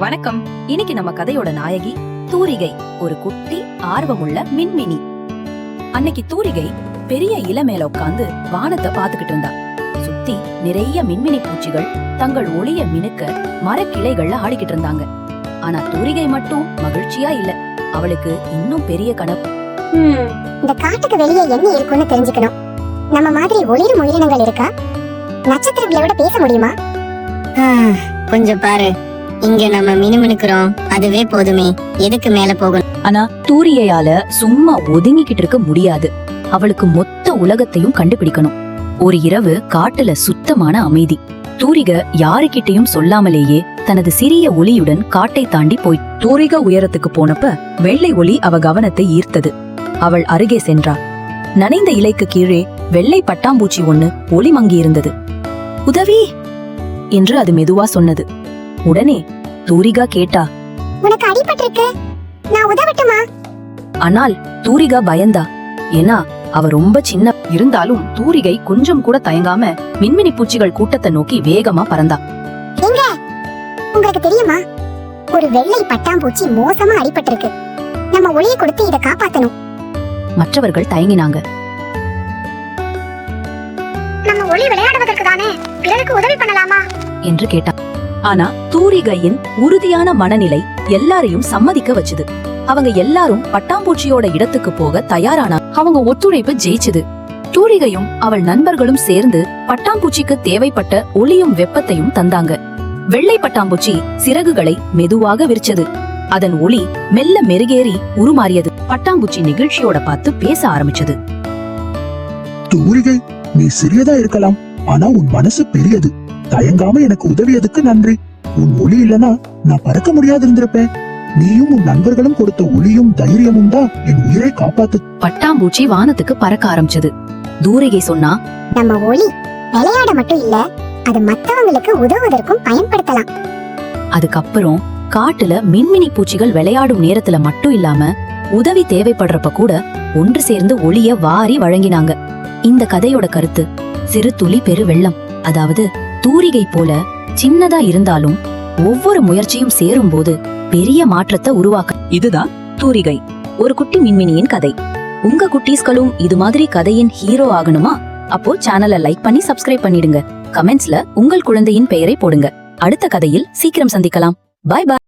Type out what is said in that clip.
வணக்கம். இன்னைக்கு நம்ம கதையோட நாயகி தூரிகை, ஒரு குட்டி ஆர்வமுள்ள மின்மினி. அன்னைக்கு தூரிகை பெரிய இலை மேல உட்கார்ந்து வானத்தை பாத்துக்கிட்டு இருந்தா. சுத்தி நிறைய மின்மினி பூச்சிகள் தங்கள் ஒளிய மினுக்க மரக்கிளைகள்ல ஆடிக்கிட்டு இருந்தாங்க. ஆனா தூரிகை மட்டும் மகிழ்ச்சியா இல்ல. அவளுக்கு இன்னும் பெரிய கனவு. இந்த காட்டுக்கு வெளியே என்ன இருக்குன்னு தெரிஞ்சுக்கணும். நம்ம மாதிரி ஒளிரும் உயிரினங்கள் இருக்கா? நட்சத்திரங்களோட பேச முடியுமா? கொஞ்சம் பாரு, இங்க நம்ம மினுமினுக்குறோம், அதுவே போதுமே, எதுக்கு மேல போகணும்? ஆனா தூரியையால சும்மா ஒதுங்கிக்கிட்டு இருக்க முடியாது. அவளுக்கு மொத்த உலகத்தையும் கண்டுபிடிக்கணும். ஒரு இரவு காட்டுல சுத்தமான அமைதி. தூரிகை யாருக்கிட்டையும் சொல்லாமலேயே தனது சிறிய ஒளியுடன் காட்டை தாண்டி போய் தூரிகை உயரத்துக்கு போனப்ப வெள்ளை ஒளி அவ கவனத்தை ஈர்த்தது. அவள் அருகே சென்றாள். நனைந்த இலைக்கு கீழே வெள்ளை பட்டாம்பூச்சி ஒண்ணு ஒளி மங்கி இருந்தது. உதவி என்று அது மெதுவா சொன்னது. உடனே தூரிகா கேட்டா, உனக்கு அடிபட்டிருக்கு, நான் உதவட்டுமா? ஆனால் தூரிகா பயந்தா. ஏன்னா அவ ரொம்ப சின்ன. இருந்தாலும் தூரிகை கொஞ்சம் கூட தயங்காம மின்மினி பூச்சிகள் கூட்டத்தை நோக்கி வேகமா பறந்தா. எங்க உங்களுக்கு தெரியுமா, ஒரு வெள்ளை பட்டாம்பூச்சி மோசமா அடிபட்டிருக்கு. நம்ம ஒளியை கொடுத்து இத காப்பாத்தணும். மற்றவர்கள் தயங்கினாங்க. நம்ம ஒளி விளையாடுவதற்கு தானே, பிறருக்கு உதவி பண்ணலாமா என்று கேட்டா. ஆனா தூரிகையின் உறுதியான மனநிலை எல்லாரையும் சம்மதிக்க வச்சுது. அவங்க எல்லாரும் பட்டாம்பூச்சியோட இடத்துக்கு போக தயாரானா. அவங்க ஒத்துழைப்பு ஜெயிச்சுது. தூரிகையும் அவள் நண்பர்களும் சேர்ந்து பட்டாம்பூச்சிக்கு தேவைப்பட்ட ஒளியும் வெப்பத்தையும் தந்தாங்க. வெள்ளை பட்டாம்பூச்சி சிறகுகளை மெதுவாக விரிச்சது. அதன் ஒளி மெல்ல மெருகேறி உருமாறியது. பட்டாம்பூச்சி நிகழ்ச்சியோட பார்த்து பேச ஆரம்பிச்சது. தூரிகை, நீ சிறியதா இருக்கலாம், ஆனா உன் மனசு பெரியது. தயங்காம எனக்கு உதவியதுக்கு நன்றி. உன் ஒளி இல்லனா நான் பறக்க முடியாது இருந்திருப்பேன். நீயும் உன் நண்பர்களும் கொடுத்த ஒளியும் தைரியமும் தான் என் உயிரை காப்பாத்து. பட்டாம்பூச்சி வானத்துக்கு பறக்க ஆரம்பிச்சது. தூரிகை சொன்னா, நம்ம ஒளி விளையாட மட்டும் இல்ல, அது மத்தவங்களுக்கு உதவுவதற்கும் பயன்படுத்தலாம். அதுக்கப்புறம் காட்டுல மின்மினி பூச்சிகள் விளையாடும் நேரத்துல மட்டும் இல்லாம உதவி தேவைப்படுறப்ப கூட ஒன்று சேர்ந்து ஒளிய வாரி வழங்கினாங்க. இந்த கதையோட கருத்து, சிறு துளி பெரு வெள்ளம். அதாவது தூரிகை போல சின்னதா இருந்தாலும் ஒவ்வொரு முயற்சியும் சேரும் போது பெரிய மாற்றத்தை உருவாக்க. இதுதான் தூரிகை, ஒரு குட்டி மின்மினியின் கதை. உங்க குட்டீஸ்களும் இது மாதிரி கதையின் ஹீரோ ஆகணுமா? அப்போ சேனலை லைக் பண்ணி சப்ஸ்கிரைப் பண்ணிடுங்க. கமெண்ட்ஸ்ல உங்கள் குழந்தையின் பெயரை போடுங்க. அடுத்த கதையில் சீக்கிரம் சந்திக்கலாம். பாய் பாய்.